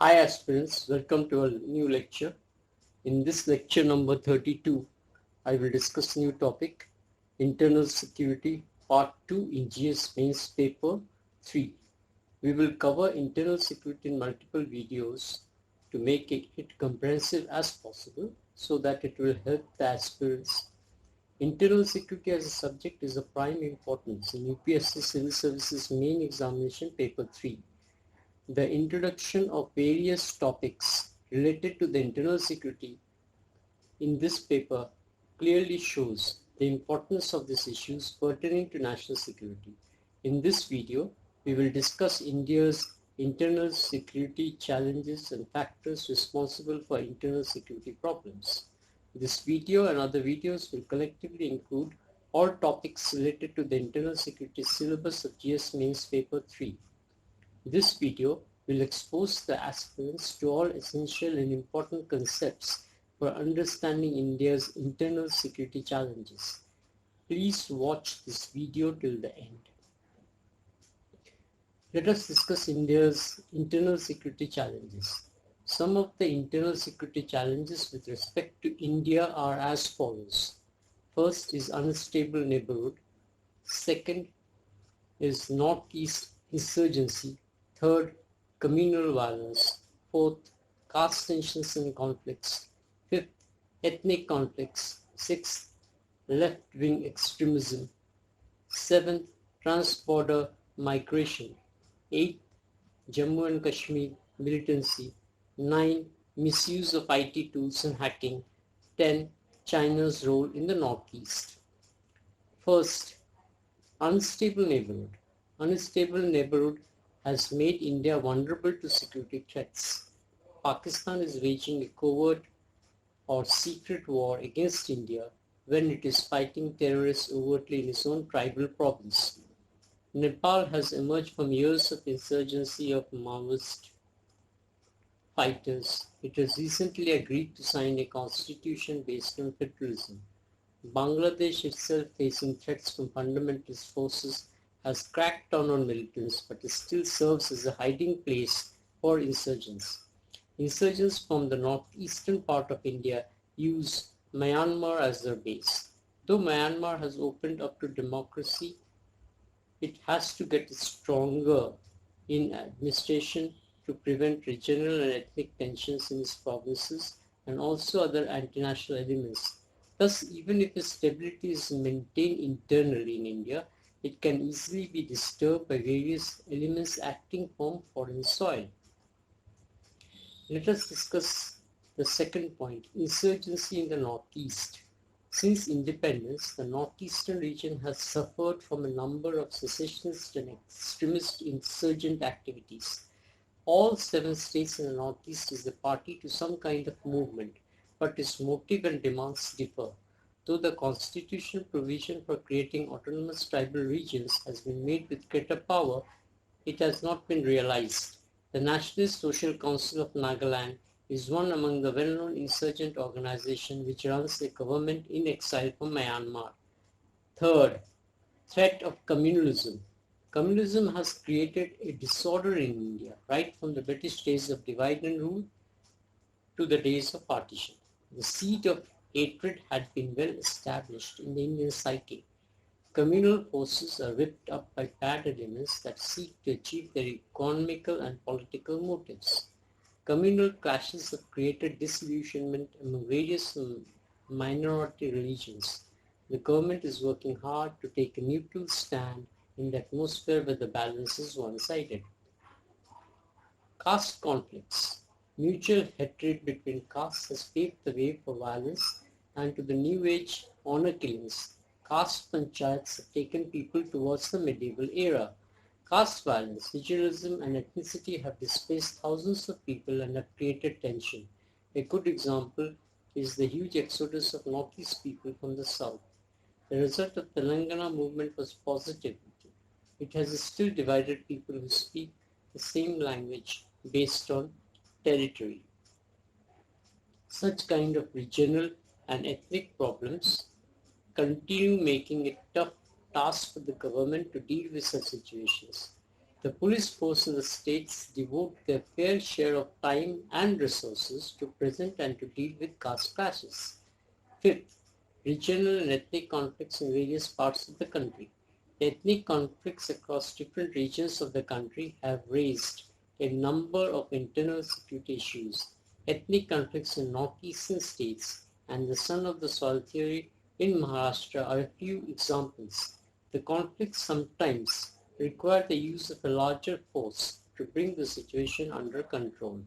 Hi aspirants, welcome to a new lecture. In this lecture number 32, I will discuss new topic, Internal Security Part 2 in GS Mains Paper 3. We will cover internal security in multiple videos to make it comprehensive as possible so that it will help the aspirants. Internal security as a subject is of prime importance in UPSC Civil Services Main Examination Paper 3. The introduction of various topics related to the internal security in this paper clearly shows the importance of these issues pertaining to national security. In this video, we will discuss India's internal security challenges and factors responsible for internal security problems. This video and other videos will collectively include all topics related to the internal security syllabus of GS Mains Paper 3. This video will expose the aspirants to all essential and important concepts for understanding India's internal security challenges. Please watch this video till the end. Let us discuss India's internal security challenges. Some of the internal security challenges with respect to India are as follows. First is unstable neighborhood. Second is northeast insurgency. Third, communal violence. Fourth, caste tensions and conflicts. Fifth, ethnic conflicts. Sixth, left-wing extremism. Seventh, trans-border migration. Eighth, Jammu and Kashmir militancy. 9. Misuse of IT tools and hacking. 10. China's role in the Northeast. First, unstable neighborhood. Unstable neighborhood has made India vulnerable to security threats. Pakistan is waging a covert or secret war against India when it is fighting terrorists overtly in its own tribal province. Nepal has emerged from years of insurgency of Maoist fighters. It has recently agreed to sign a constitution based on federalism. Bangladesh itself, facing threats from fundamentalist forces, has cracked down on militants but it still serves as a hiding place for insurgents. Insurgents from the northeastern part of India use Myanmar as their base. Though Myanmar has opened up to democracy, it has to get stronger in administration to prevent regional and ethnic tensions in its provinces and also other anti-national elements. Thus, even if stability is maintained internally in India, it can easily be disturbed by various elements acting from foreign soil. Let us discuss the second point, insurgency in the Northeast. Since independence, the northeastern region has suffered from a number of secessionist and extremist insurgent activities. All 7 states in the Northeast is the party to some kind of movement, but its motive and demands differ. Though the constitutional provision for creating autonomous tribal regions has been made with greater power, it has not been realized. The Nationalist Social Council of Nagaland is one among the well-known insurgent organizations which runs a government in exile from Myanmar. Third, threat of communalism. Communalism has created a disorder in India, right from the British days of divide and rule to the days of partition. The seed of hatred had been well established in the Indian psyche. Communal forces are whipped up by bad elements that seek to achieve their economical and political motives. Communal clashes have created disillusionment among various minority religions. The government is working hard to take a neutral stand in the atmosphere where the balance is one-sided. Caste conflicts. Mutual hatred between castes has paved the way for violence and to the new age honor killings. Caste panchayats have taken people towards the medieval era. Caste violence, regionalism and ethnicity have displaced thousands of people and have created tension. A good example is the huge exodus of northeast people from the south. The result of the Telangana movement was positive. It has still divided people who speak the same language based on territory. Such kind of regional and ethnic problems continue making it tough task for the government to deal with such situations. The police force in the states devote their fair share of time and resources to present and to deal with caste clashes. Fifth, regional and ethnic conflicts in various parts of the country. Ethnic conflicts across different regions of the country have raised a number of internal security issues. Ethnic conflicts in northeastern states and the son of the soil theory in Maharashtra are a few examples. The conflicts sometimes require the use of a larger force to bring the situation under control.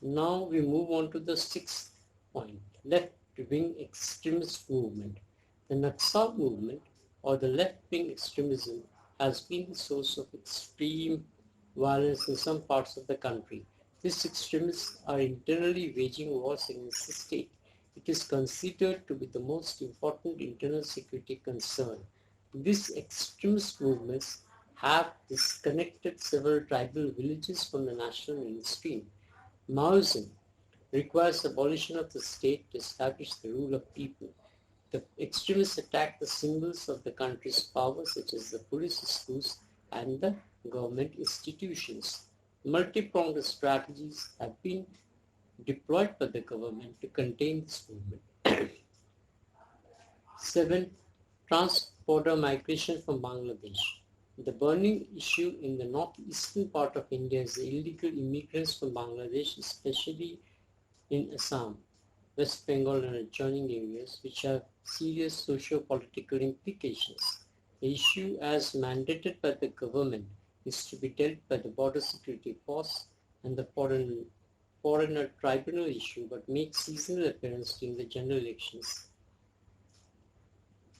Now we move on to the sixth point, left-wing extremist movement. The Naxal movement or the left-wing extremism has been the source of extreme violence in some parts of the country. These extremists are internally waging wars against the state. It is considered to be the most important internal security concern. These extremist movements have disconnected several tribal villages from the national mainstream. Maoism requires abolition of the state to establish the rule of people. The extremists attack the symbols of the country's power, such as the police, schools, and the government institutions. Multi-pronged strategies have been deployed by the government to contain this movement. 7. Trans-border migration from Bangladesh. The burning issue in the northeastern part of India is the illegal immigrants from Bangladesh, especially in Assam, West Bengal and adjoining areas, which have serious socio-political implications. The issue, as mandated by the government, is to be dealt by the Border Security Force and the Foreigner Tribunal issue, but makes seasonal appearance during the general elections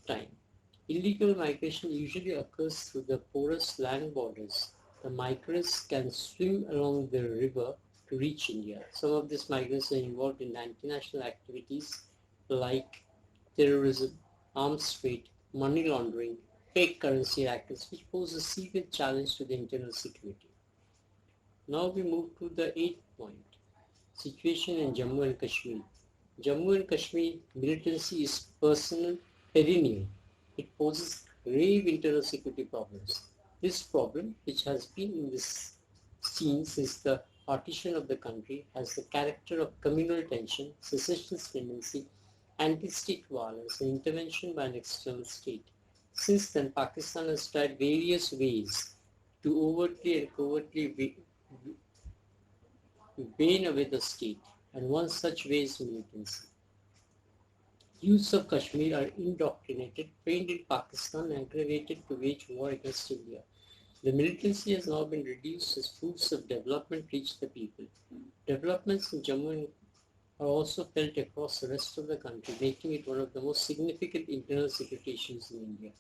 time. Illegal migration usually occurs through the porous land borders. The migrants can swim along the river to reach India. Some of these migrants are involved in anti-national activities like terrorism, arms trade, money laundering, fake currency rackets, which pose a severe challenge to the internal security. Now we move to the eighth point, situation in Jammu and Kashmir. Jammu and Kashmir militancy is personal, perennial. It poses grave internal security problems. This problem, which has been in this scene since the partition of the country, has the character of communal tension, secessionist tendency, anti-state violence, and intervention by an external state. Since then, Pakistan has tried various ways to overtly and covertly wane away the state, and one such way is militancy. Youths of Kashmir are indoctrinated, trained in Pakistan, and aggravated to wage war against India. The militancy has now been reduced as fruits of development reach the people. Developments in Jammu are also felt across the rest of the country, making it one of the most significant internal security issues in India.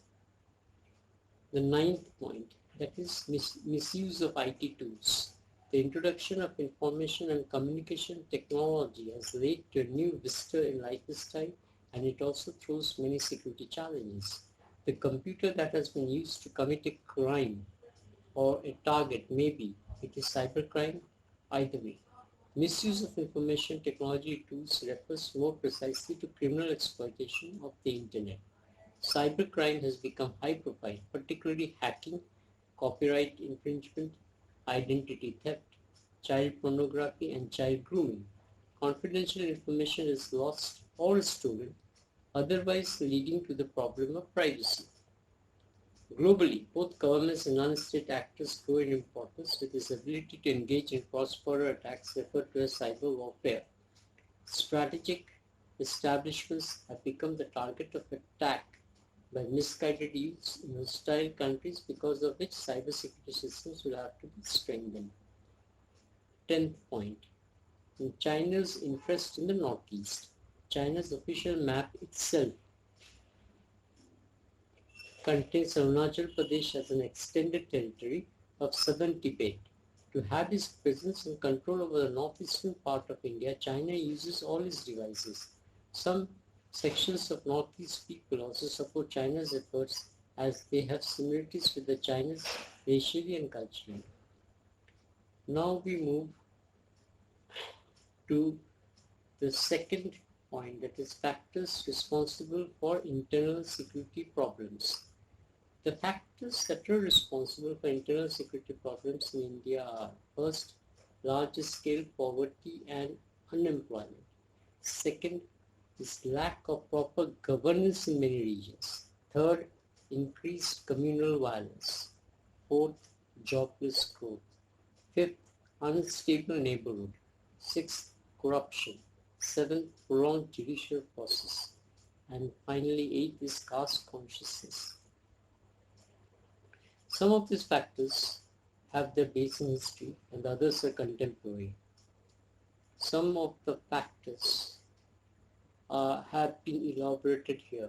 The ninth point, that is misuse of IT tools. The introduction of information and communication technology has led to a new vista in lifestyle, and it also throws many security challenges. The computer that has been used to commit a crime or a target, maybe it is cybercrime, either way. Misuse of information technology tools refers more precisely to criminal exploitation of the internet. Cybercrime has become high profile, particularly hacking, copyright infringement, identity theft, child pornography, and child grooming. Confidential information is lost or stolen, otherwise leading to the problem of privacy. Globally, both governments and non-state actors grow in importance with this ability to engage in cross-border attacks referred to as cyber warfare. Strategic establishments have become the target of attack by misguided youths in hostile countries, because of which cybersecurity systems will have to be strengthened. 10th point. In China's interest in the Northeast. China's official map itself contains Arunachal Pradesh as an extended territory of southern Tibet. To have its presence and control over the northeastern part of India, China uses all its devices. Some sections of northeast people also support China's efforts, as they have similarities with the Chinese racially and culturally. Now we move to the second point, that is factors responsible for internal security problems. The factors that are responsible for internal security problems in India are: first, larger scale poverty and unemployment. Second is lack of proper governance in many regions. Third, increased communal violence. Fourth, jobless growth. Fifth, unstable neighborhood. Sixth, corruption. Seventh, prolonged judicial process. And finally, eighth is caste consciousness. Some of these factors have their base in history and others are contemporary. Some of the factors have been elaborated here.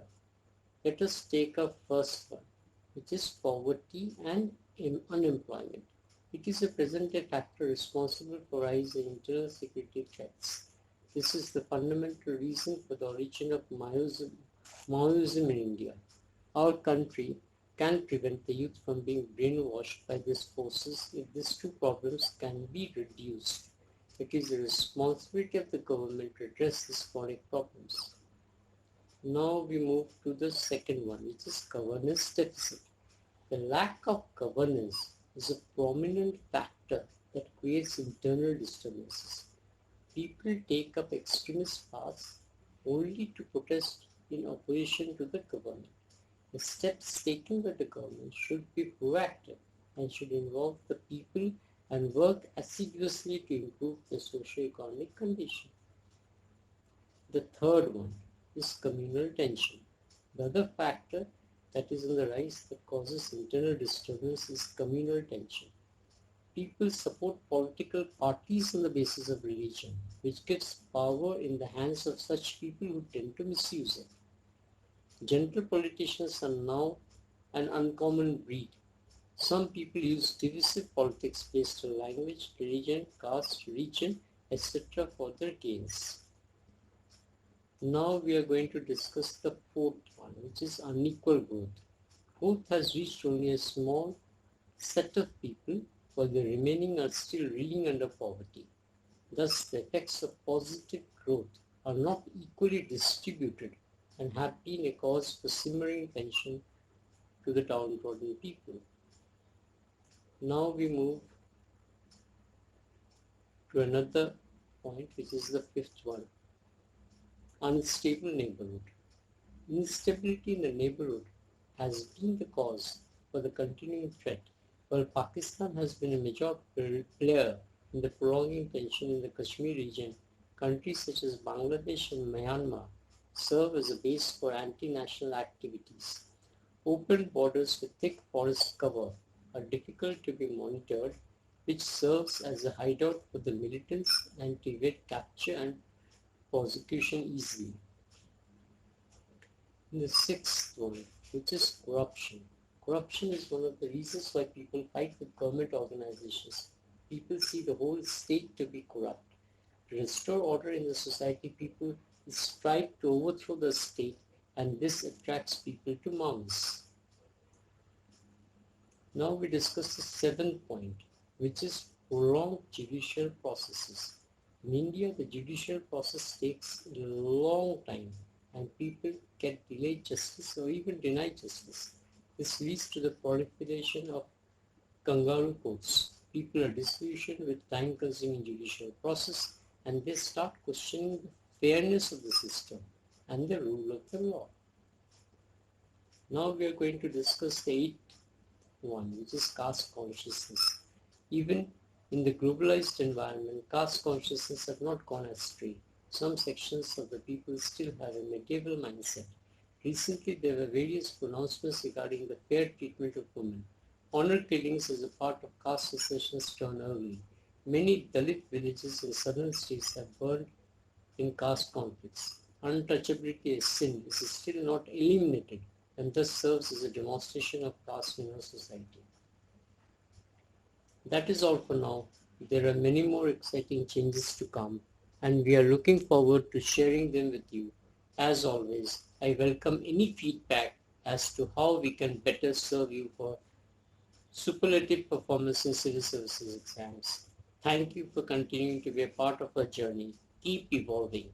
Let us take up first one, which is poverty and unemployment. It is a present-day factor responsible for rise in internal security threats. This is the fundamental reason for the origin of Maoism in India. Our country can prevent the youth from being brainwashed by these forces if these two problems can be reduced. It is the responsibility of the government to address these chronic problems. Now we move to the second one, which is governance deficit. The lack of governance is a prominent factor that creates internal disturbances. People take up extremist paths only to protest in opposition to the government. The steps taken by the government should be proactive and should involve the people and work assiduously to improve the socio-economic condition. The third one is communal tension. The other factor that is on the rise that causes internal disturbance is communal tension. People support political parties on the basis of religion, which gives power in the hands of such people who tend to misuse it. Gentle politicians are now an uncommon breed. Some people use divisive politics based on language, religion, caste, region, etc. for their gains. Now we are going to discuss the fourth one, which is unequal growth. Growth has reached only a small set of people, while the remaining are still reeling under poverty. Thus, the effects of positive growth are not equally distributed and have been a cause for simmering tension to the downtrodden people. Now we move to another point, which is the fifth one, unstable neighborhood. Instability in the neighborhood has been the cause for the continuing threat, while Pakistan has been a major player in the prolonging tension in the Kashmir region. Countries such as Bangladesh and Myanmar serve as a base for anti-national activities. Open borders with thick forest cover are difficult to be monitored, which serves as a hideout for the militants and to evade capture and prosecution easily. The sixth one, which is corruption. Corruption is one of the reasons why people fight with government organizations. People see the whole state to be corrupt. To restore order in the society, people strive to overthrow the state, and this attracts people to Maoists. Now we discuss the seventh point, which is prolonged judicial processes. In India, the judicial process takes a long time and people get delayed justice or even denied justice. This leads to the proliferation of kangaroo courts. People are disillusioned with time-consuming judicial process and they start questioning the fairness of the system and the rule of the law. Now we are going to discuss the eighth one, which is caste consciousness. Even in the globalized environment, caste consciousness have not gone astray. Some sections of the people still have a medieval mindset. Recently, there were various pronouncements regarding the fair treatment of women. Honor killings as a part of caste secessions turn early. Many Dalit villages in southern states have burned in caste conflicts. Untouchability as sin is still not eliminated and thus serves as a demonstration of caste in our society. That is all for now. There are many more exciting changes to come and we are looking forward to sharing them with you. As always, I welcome any feedback as to how we can better serve you for superlative performance in civil services exams. Thank you for continuing to be a part of our journey. Keep evolving.